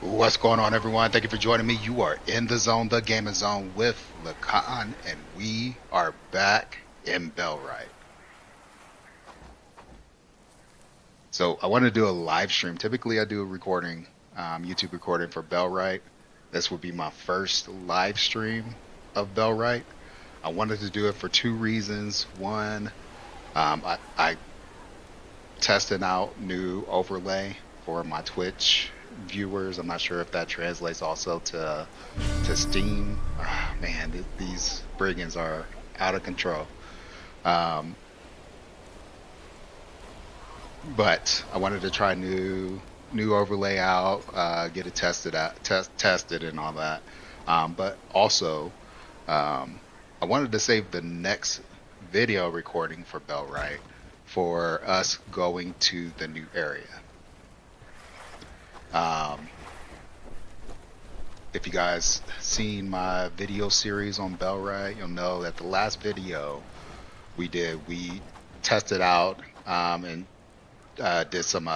What's going on, everyone? Thank you for joining me. You are in the zone, the gaming zone with Lacan, and we are back in Bellwright. So I want to do a live stream. Typically, I do a recording, YouTube recording for Bellwright. This would be my first live stream of Bellwright. I wanted to do it for two reasons. One, I tested out new overlay for my Twitch viewers. I'm not sure if that translates also to Steam. Oh, man, these brigands are out of control. Um, but I wanted to try new overlay out, get it tested and all that. But also, I wanted to save the next video recording for Bellwright for us going to the new area. If you guys seen my video series on Bellwright, you'll know that the last video we tested out and did some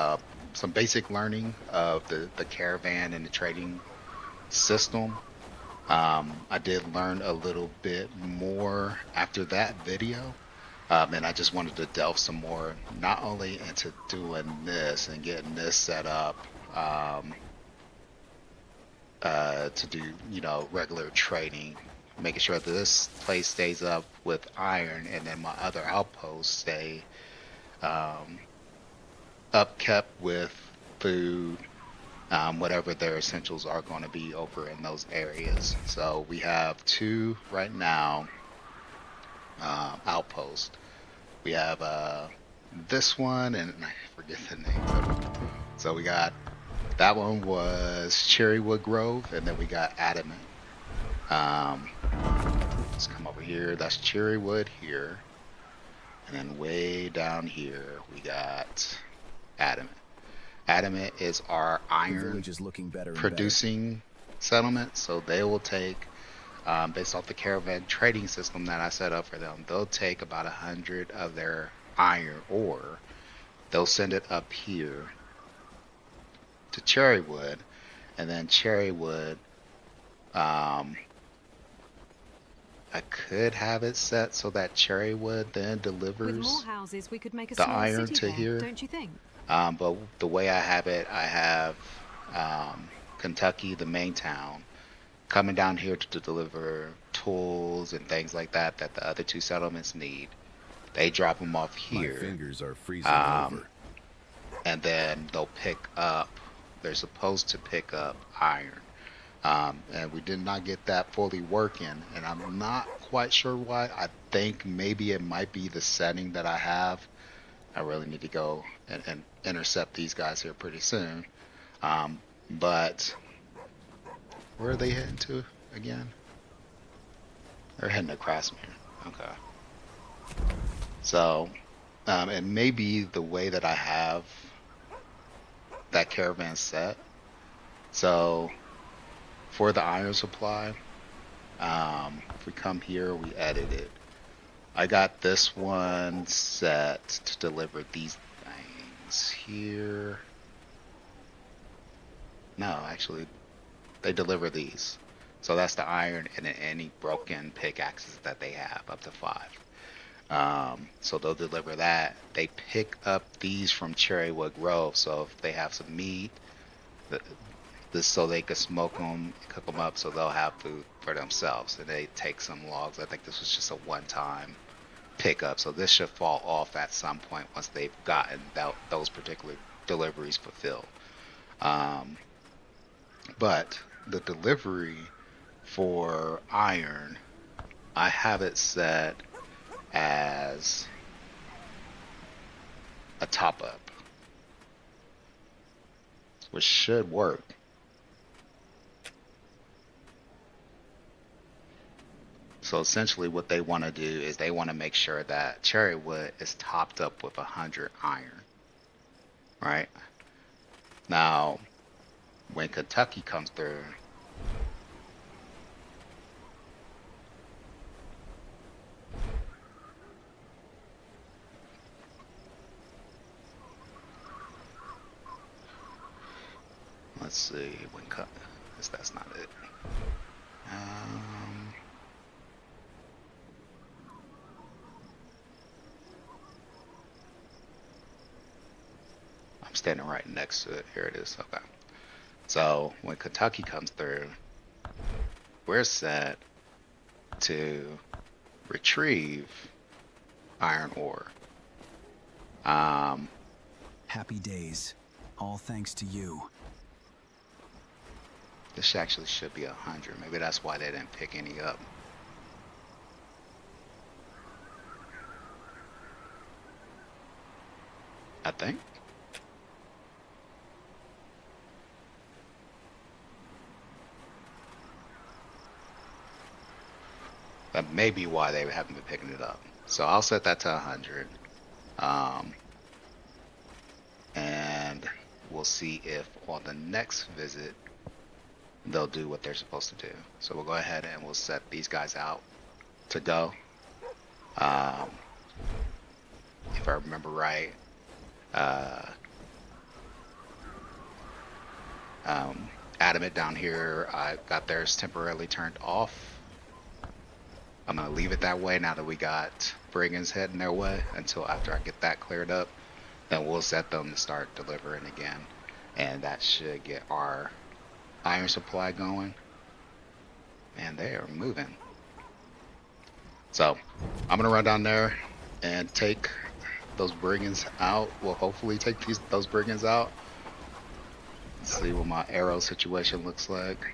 basic learning of the caravan and the trading system. I did learn a little bit more after that video, and I just wanted to delve some more, not only into doing this and getting this set up. To do, regular trading, making sure that this place stays up with iron, and then my other outposts stay upkept with food, whatever their essentials are going to be over in those areas. So we have two right now outposts. We have this one, and I forget the name of it. So we got that one was Cherrywood Grove, and then we got Adamant. Let's come over here. That's Cherrywood here. And then way down here, we got Adamant. Adamant is our iron producing settlement. So they will take, based off the caravan trading system that I set up for them, they'll take about 100 of their iron ore. They'll send it up here to Cherrywood, and then Cherrywood, I could have it set so that Cherrywood then delivers With more houses, we could make a the small iron city to there, here. don't you think? But the way I have it, I have Kentucky, the main town, coming down here to deliver tools and things like that that the other two settlements need. They drop them off here. My fingers are freezing over. And then they'll pick up. They're supposed to pick up iron. And we did not get that fully working, and I'm not quite sure why. I think maybe it might be the setting that I have. I really need to go and intercept these guys here pretty soon. But where are they heading to again? They're heading across me. Okay. So, and maybe the way that I have that caravan set. So for the iron supply, if we come here, we edit it. I got this one set to deliver these things here. No, actually, they deliver these. So that's the iron and then any broken pickaxes that they have, up to 5. So they'll deliver that. They pick up these from Cherrywood Grove. So if they have some meat, this so they could smoke them, cook them up, so they'll have food for themselves. And they take some logs. I think this was just a one-time pickup. So this should fall off at some point once they've gotten those particular deliveries fulfilled. But the delivery for iron, I have it set as a top up, which should work. So essentially what they want to do is they want to make sure that Cherrywood is topped up with 100 iron, right? Now, when Kentucky comes through, Let's see when cut. That's not it. I'm standing right next to it. Here it is. Okay. So when Kentucky comes through, we're set to retrieve iron ore. Happy days. All thanks to you. This actually should be 100. Maybe that's why they didn't pick any up. I think. That may be why they haven't been picking it up. So I'll set that to 100. And we'll see if on the next visit they'll do what they're supposed to do. So we'll go ahead and we'll set these guys out to go. If I remember right, Adamant down here, I got theirs temporarily turned off. I'm gonna leave it that way now that we got brigands heading their way until after I get that cleared up. Then we'll set them to start delivering again, and that should get our iron supply going. Man, they are moving. So I'm gonna run down there and take those brigands out. We'll hopefully take those brigands out. Let's see what my arrow situation looks like.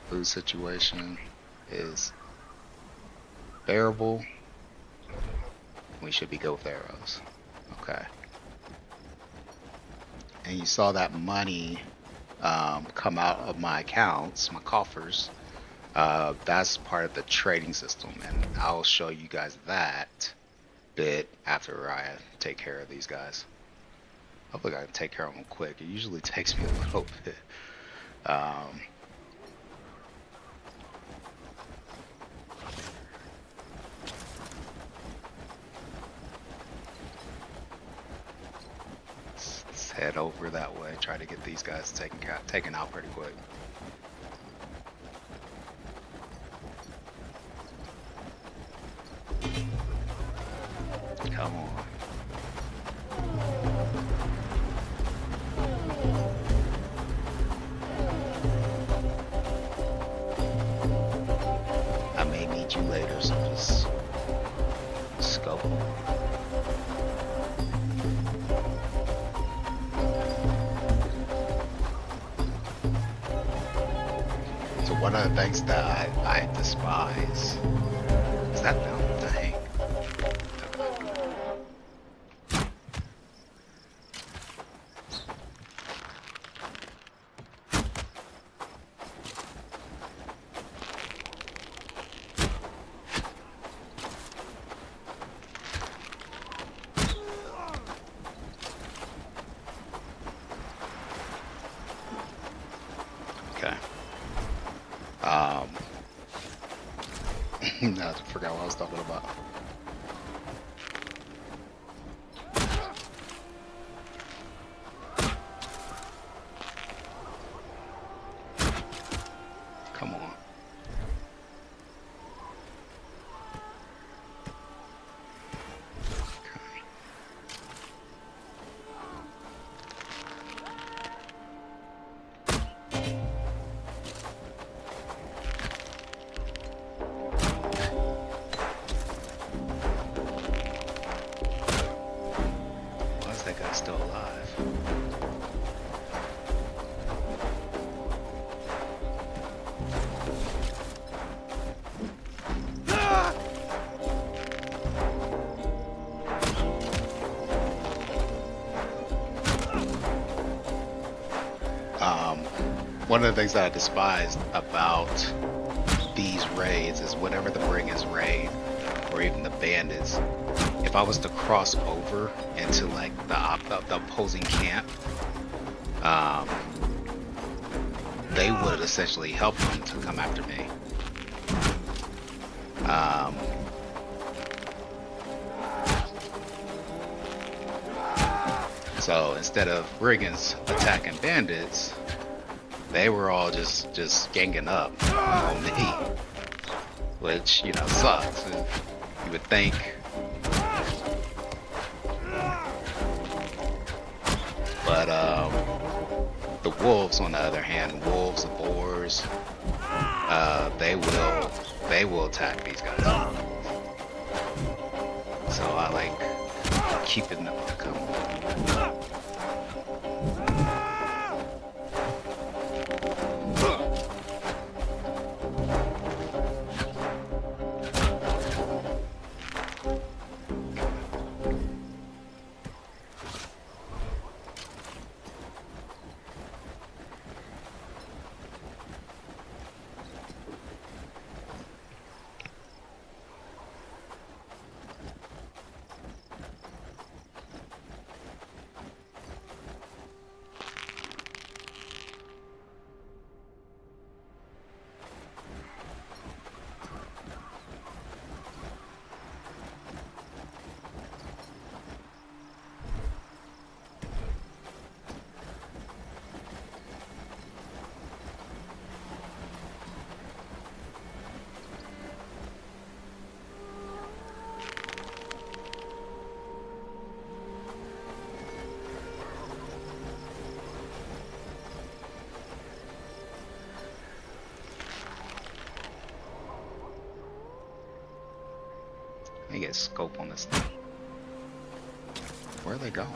Food situation is bearable. We should be good with arrows. Okay. And you saw that money come out of my accounts, my coffers. That's part of the trading system, and I'll show you guys that bit after I take care of these guys. Hopefully I can take care of them quick. It usually takes me a little bit. Let's head over that way. Try to get these guys taken out pretty quick. Come on. I may need you later, so just scope them. So one of the things that I despise is that them. Dang. Okay. I forgot what I was talking about. Come on. Why is that guy still alive? One of the things that I despise about these raids is whenever the brigands raid, or even the bandits, if I was to cross over into like the opposing camp, they would essentially help them to come after me. So instead of brigands attacking bandits, they were all just ganging up on me, which, you know, sucks. You would think. But the wolves, on the other hand, wolves, the boars, they will attack these guys. So I like keeping them coming. Let me get scope on this thing. Where are they going?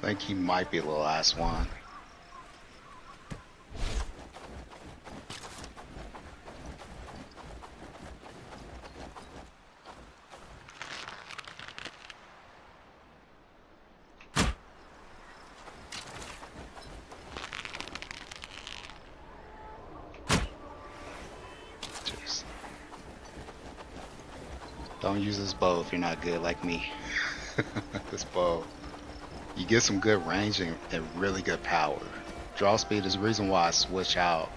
I think he might be the last one. Jeez. Don't use this bow if you're not good like me. This bow. You get some good range and really good power. Draw speed is the reason why I switch out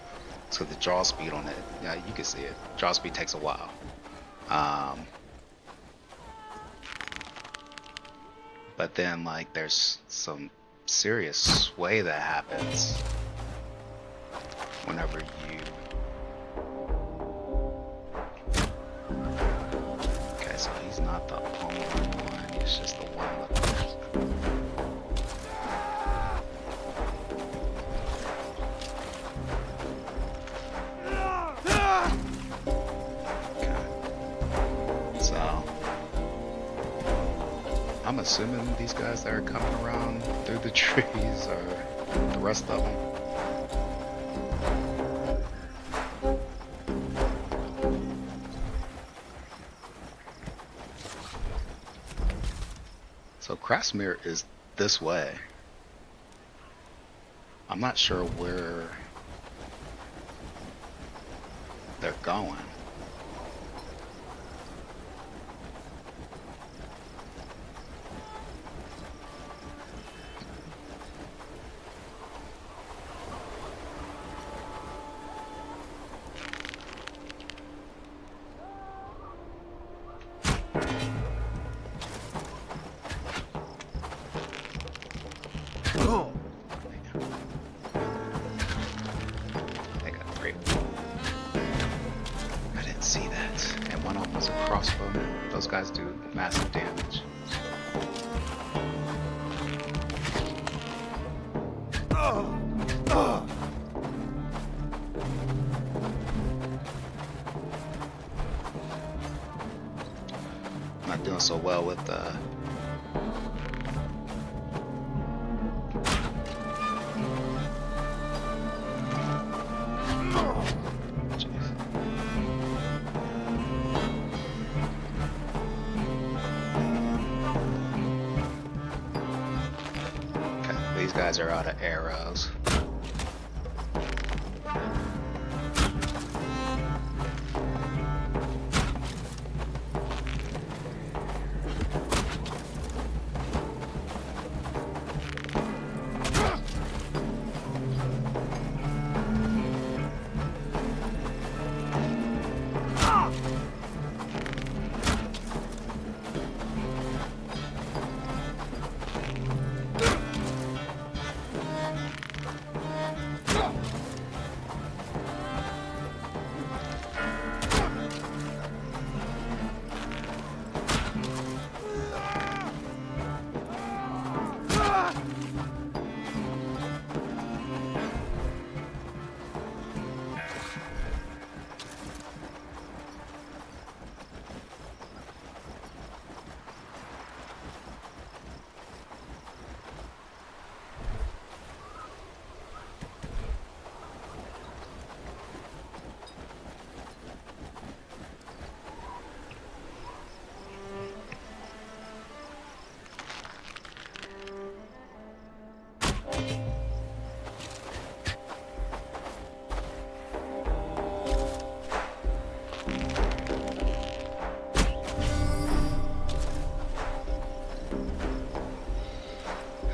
to the draw speed on it. Yeah, you can see it. Draw speed takes a while. But then, like, there's some serious sway that happens whenever you... Okay, so he's not the only one. He's just the one with the... I'm assuming these guys that are coming around through the trees are the rest of them. So Krasmir is this way. I'm not sure where they're going. They got 3. I didn't see that. And one of them was a crossbow. Those guys do massive damage. Not doing so well with okay, these guys are out of arrows.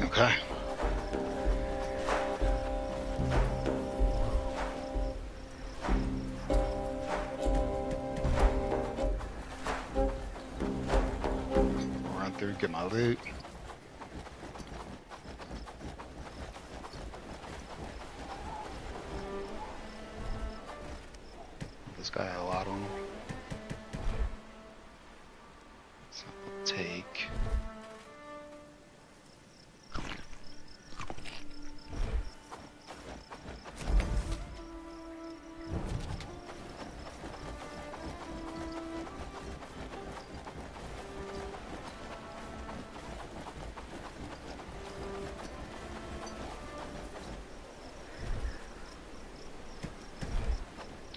Okay. Run through, get my loot. This guy had a lot on him. So we'll take.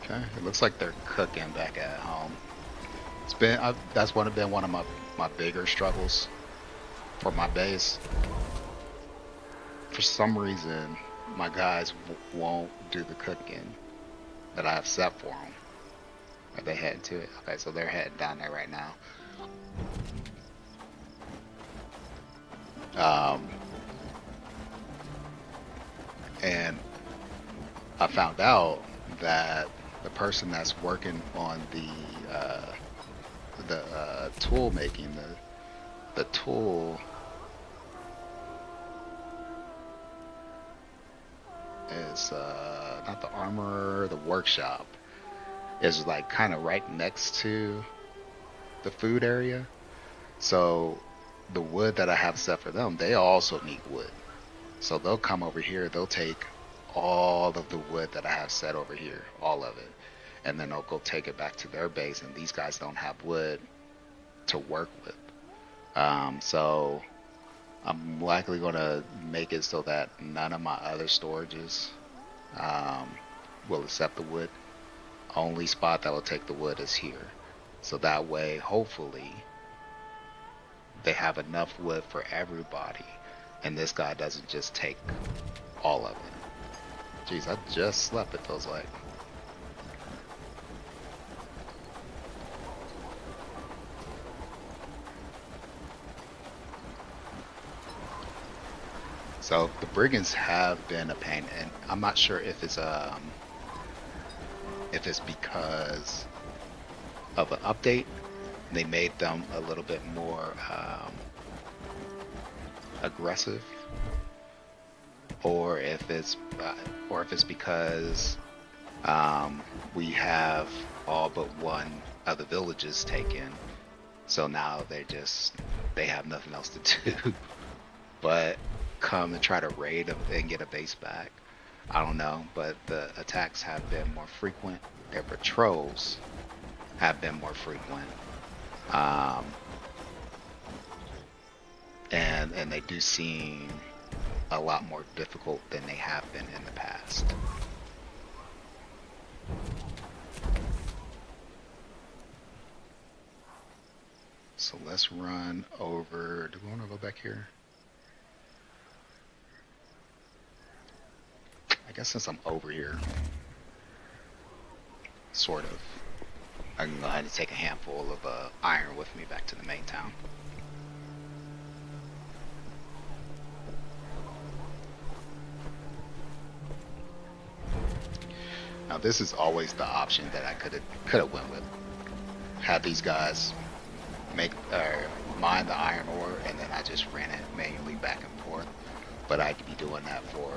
Okay, it looks like they're cooking back at home. It's been that's been one of my bigger struggles for my base. For some reason, my guys won't do the cooking that I have set for them. Are they heading to it? Okay, so they're heading down there right now. And I found out that the person that's working on the tool making, the tool is not the armorer, the workshop is like kind of right next to the food area. So the wood that I have set for them, they also need wood. So they'll come over here, they'll take all of the wood that I have set over here, all of it, and then they'll go take it back to their base, and these guys don't have wood to work with. So I'm likely going to make it so that none of my other storages will accept the wood. Only spot that will take the wood is here. So that way, hopefully, they have enough wood for everybody, and this guy doesn't just take all of it. Jeez, I just slept, it feels like. So the brigands have been a pain, and I'm not sure if it's because of an update. They made them a little bit more aggressive, or if it's because we have all but one of the villages taken, so now they have nothing else to do but come and try to raid and get a base back. I don't know, but the attacks have been more frequent. Their patrols have been more frequent, and they do seem a lot more difficult than they have been in the past. So let's run over. Do we want to go back here? I guess since I'm over here, sort of, I can go ahead and take a handful of iron with me back to the main town. Now this is always the option that I could have went with. Have these guys mine the iron ore, and then I just ran it manually back and forth. But I'd be doing that for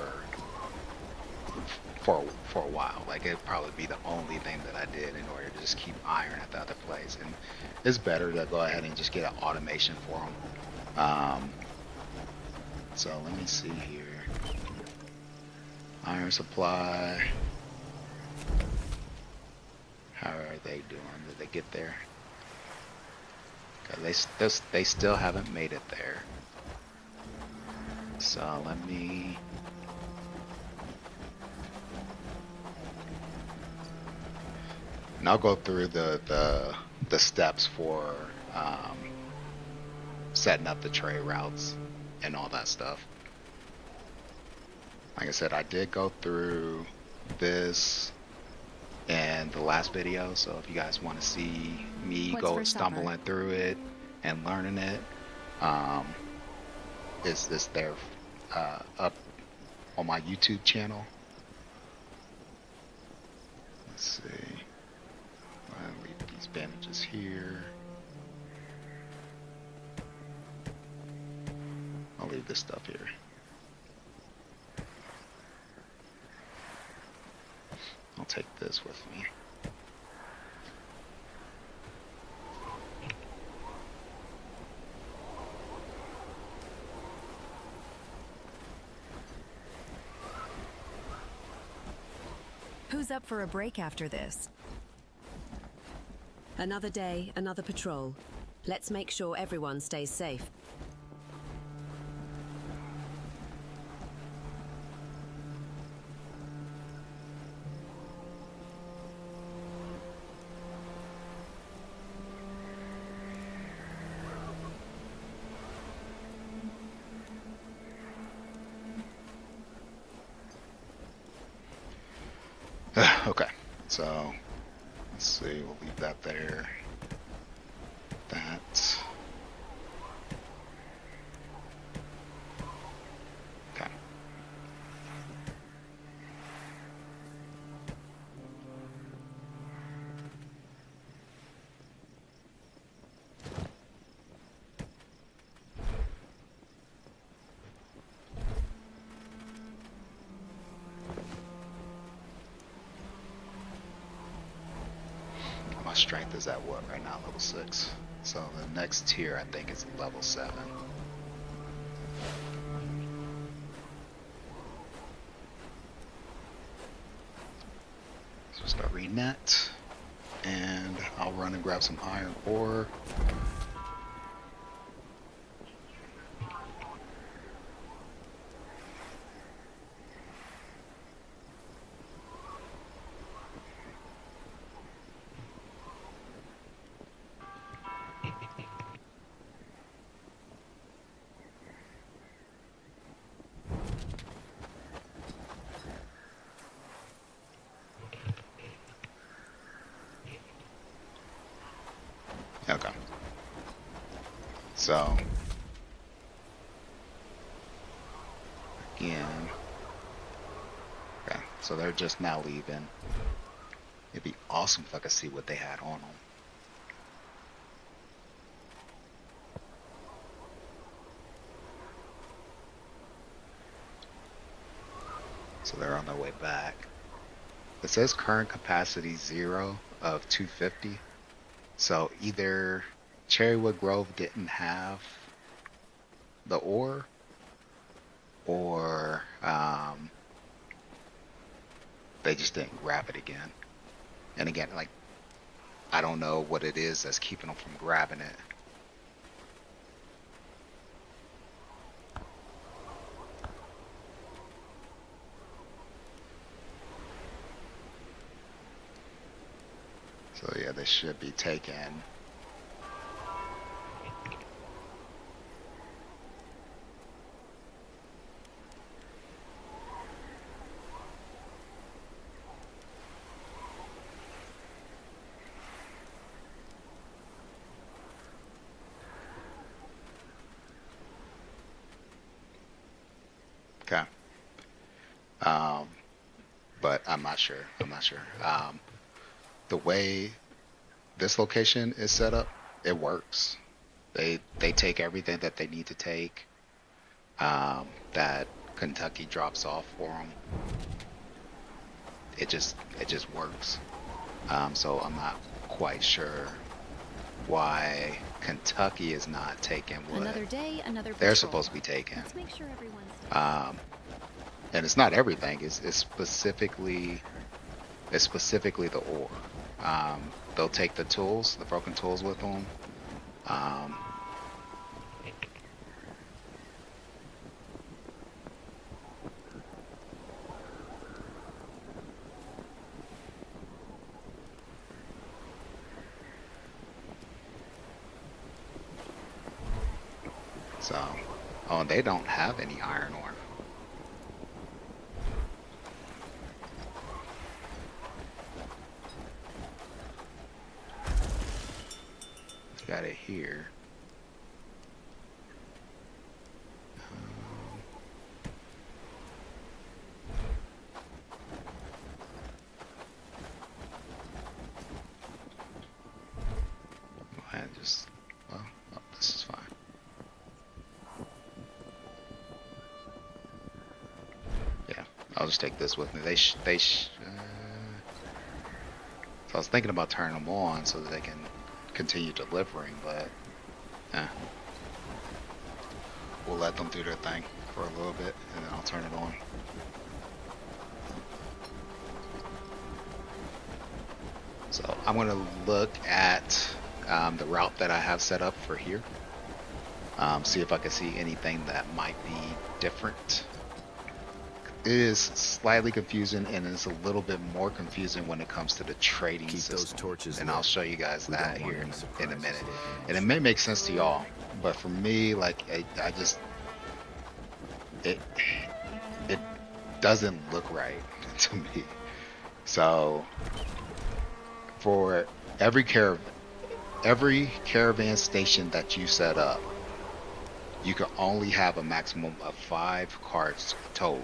a while. Like, it'd probably be the only thing that I did in order to just keep iron at the other place. And it's better to go ahead and just get an automation for them. So let me see here. Iron supply. How are they doing? Did they get there? Okay, they still haven't made it there. So let me. And I'll go through the steps for setting up the trade routes and all that stuff. Like I said, I did go through this in the last video, so if you guys want to see me go stumbling through it and learning it, it's there up on my YouTube channel. Let's see. I'll leave these bandages here. I'll leave this stuff here. I'll take this with me. Who's up for a break after this? Another day, another patrol. Let's make sure everyone stays safe. Okay, so let's see, we'll leave that there. That. Okay. My strength is at what right now? Level 6. So the next tier I think is level 7. So start reading that, and I'll run and grab some iron ore. Okay. So, again, okay, so they're just now leaving. It'd be awesome if I could see what they had on them. So they're on their way back. It says current capacity 0 of 250. So either Cherrywood Grove didn't have the ore, or they just didn't grab it again. And again, like, I don't know what it is that's keeping them from grabbing it. So yeah, they should be taking. Okay. But I'm not sure. I'm not sure. The way this location is set up, it works. They take everything that they need to take. That Kentucky drops off for them. It just works. So I'm not quite sure why Kentucky is not taking what Another day, another they're patrol. supposed to be taking. Let's make sure everyone's And it's not everything. It's specifically the ore. They'll take the tools, the broken tools with them. So, oh, and they don't have any iron ore. Got it here. And just, well, oh, this is fine. Yeah, I'll just take this with me. So I was thinking about turning them on so that they can continue delivering, but we'll let them do their thing for a little bit and then I'll turn it on. So I'm going to look at the route that I have set up for here, see if I can see anything that might be different. It is slightly confusing, and it's a little bit more confusing when it comes to the trading Keep system. those torches and lit. I'll show you guys We that don't want here any in a surprises. minute. And it may make sense to y'all, but for me, like, I just it doesn't look right to me. So for every caravan station that you set up, you can only have a maximum of 5 carts total.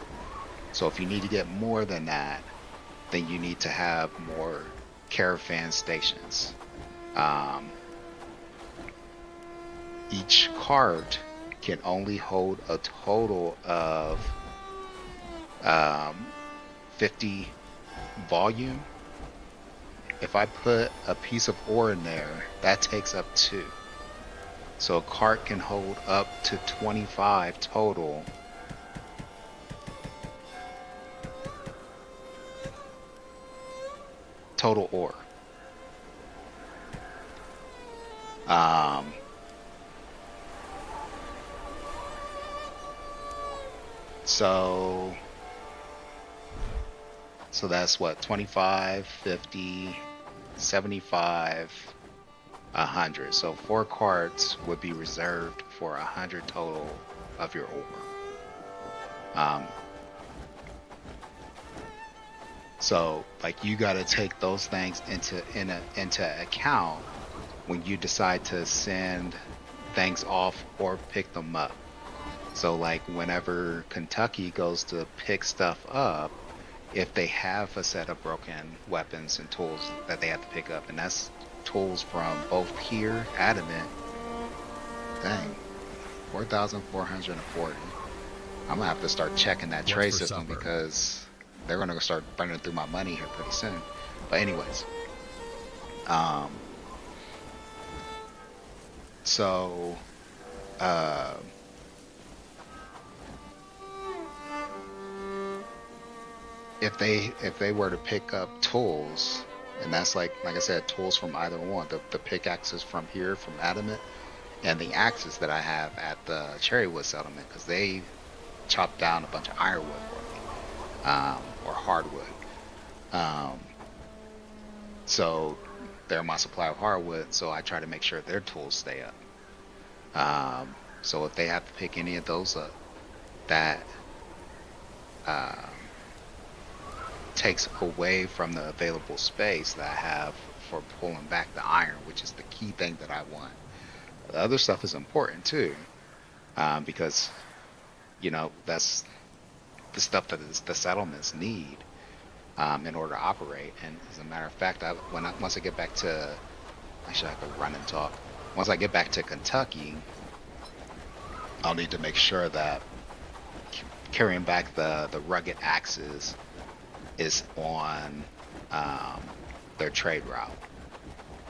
So if you need to get more than that, then you need to have more caravan stations. Each cart can only hold a total of 50 volume. If I put a piece of ore in there, that takes up 2. So a cart can hold up to 25 total. Total ore. So that's what, 25, 50, 75, 100. So 4 carts would be reserved for 100 total of your ore. So like, you got to take those things into account when you decide to send things off or pick them up. So like, whenever Kentucky goes to pick stuff up, if they have a set of broken weapons and tools that they have to pick up, and that's tools from both here, Adamant, dang, 4,440. I'm gonna have to start checking that What's trade for system supper? because they're gonna start burning through my money here pretty soon. But anyways, um, so uh, if they were to pick up tools, and that's like I said, tools from either one, the pickaxes from here from Adamant, and the axes that I have at the Cherrywood settlement, because they chopped down a bunch of ironwood for me, or hardwood. Um, so they're my supply of hardwood, so I try to make sure their tools stay up. So if they have to pick any of those up, that um, takes away from the available space that I have for pulling back the iron, which is the key thing that I want. The other stuff is important too, because that's the stuff that the settlements need in order to operate. And as a matter of fact, once I get back to, actually I could run and talk. Once I get back to Kentucky, I'll need to make sure that carrying back the rugged axes is on their trade route.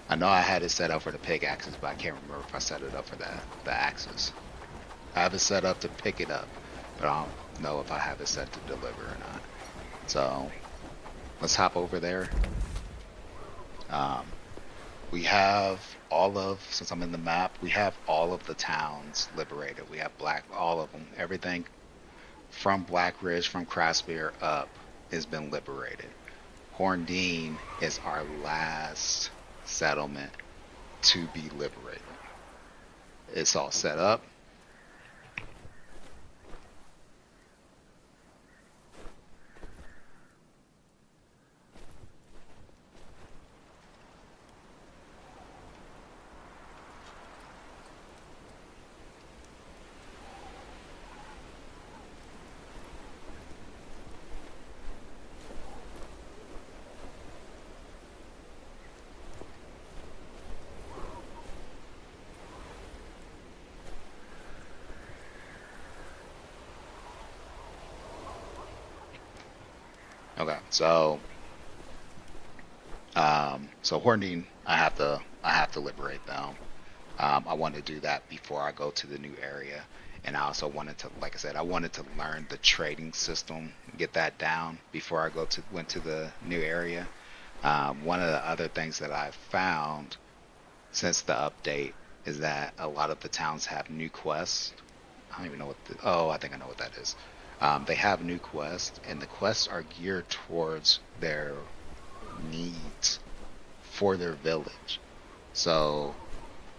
I know I had it set up for the pickaxes, but I can't remember if I set it up for the axes. I have it set up to pick it up, but I don't know if I have it set to deliver or not. So let's hop over there. We have since I'm in the map, we have all of the towns liberated. We have all of them. Everything from Black Ridge, from Craftspear up, has been liberated. Horndine is our last settlement to be liberated. It's all set up. Okay, so Horndine, I have to liberate them. I want to do that before I go to the new area, and I also wanted to, like I said, I wanted to learn the trading system, get that down before I went to the new area. One of the other things that I've found since the update is that a lot of the towns have new quests. I don't even know I think I know what that is. They have new quests, and the quests are geared towards their needs for their village. So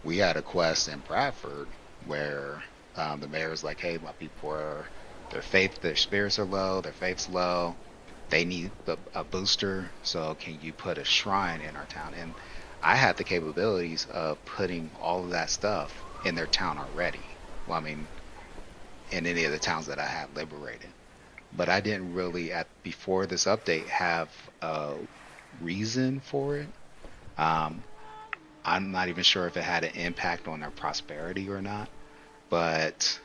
we had a quest in Bradford where the mayor was like, "Hey, my people their spirits are low, their faith's low. They need a booster. So can you put a shrine in our town?" And I had the capabilities of putting all of that stuff in their town already. Well, I mean, in any of the towns that I had liberated. But I didn't really, before this update, have a reason for it. I'm not even sure if it had an impact on their prosperity or not. But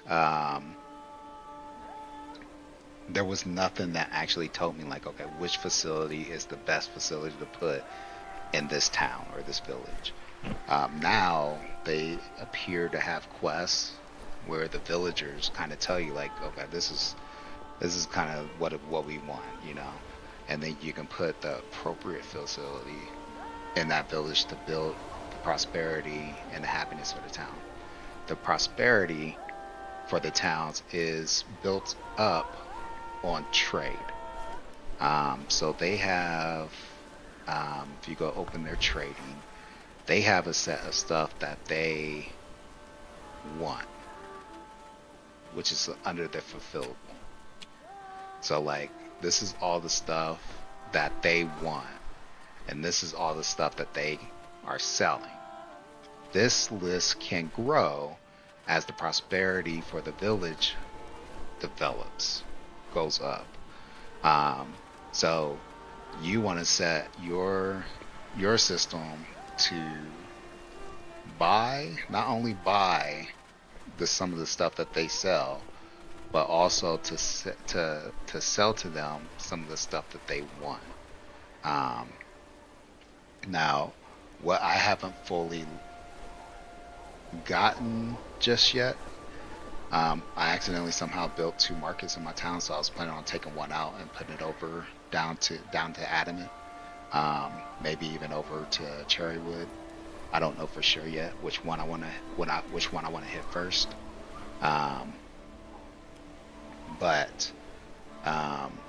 there was nothing that actually told me, like, okay, which facility is the best facility to put in this town or this village. Now they appear to have quests where the villagers kind of tell you, like, okay, this is kind of what we want, and then you can put the appropriate facility in that village to build the prosperity and the happiness for the town. The prosperity for the towns is built up on trade. So they have, if you go open their trading, they have a set of stuff that they want, which is under their fulfillable. So, like, this is all the stuff that they want, and this is all the stuff that they are selling. This list can grow as the prosperity for the village develops, goes up. So you want to set your system to not only buy some of the stuff that they sell, but also to sell to them some of the stuff that they want. Um, Now, what I haven't fully gotten just yet, I accidentally somehow built two markets in my town, so I was planning on taking one out and putting it over down to Adamant, maybe even over to Cherrywood. I don't know for sure yet which one I want to hit first. Um, but um,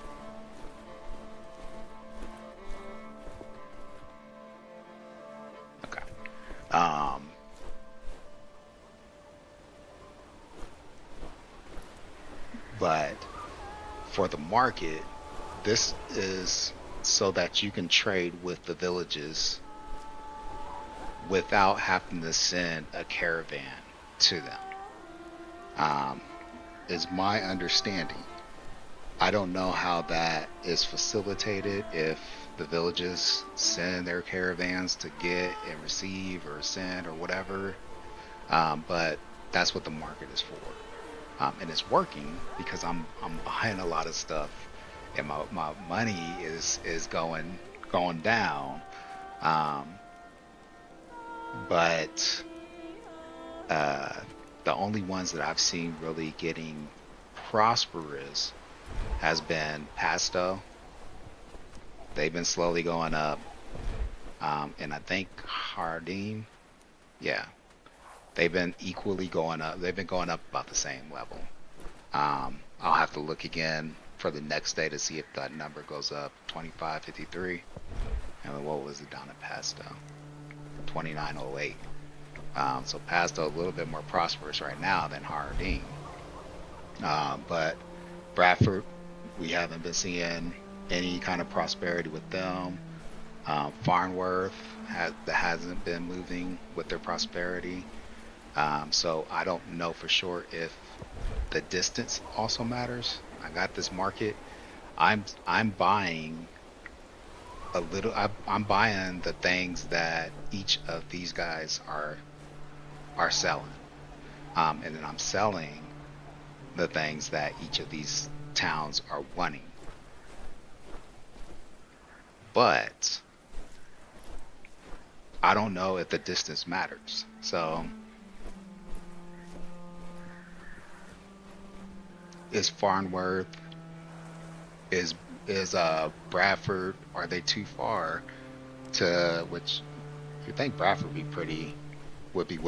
okay. Um, but for the market, this is so that you can trade with the villages without having to send a caravan to them. Um, is my understanding. I don't know how that is facilitated if the villages send their caravans to get and receive or send or whatever. But that's what the market is for. And it's working because I'm buying a lot of stuff and my money is going down. Um, but the only ones that I've seen really getting prosperous has been Pasto. They've been slowly going up. And I think Hardin, yeah, they've been equally going up. They've been going up about the same level. I'll have to look again for the next day to see if that number goes up. 2553. And what was it down at Pasto? 2908. So Pasto a little bit more prosperous right now than Hardin. But Bradford, we haven't been seeing any kind of prosperity with them. Farnworth hasn't been moving with their prosperity. So I don't know for sure if the distance also matters. I got this market. I'm buying a little. I'm buying the things that each of these guys are selling, and then I'm selling the things that each of these towns are wanting. But I don't know if the distance matters. So is Farnworth, is Bradford, are they too far to, which you think Bradford would be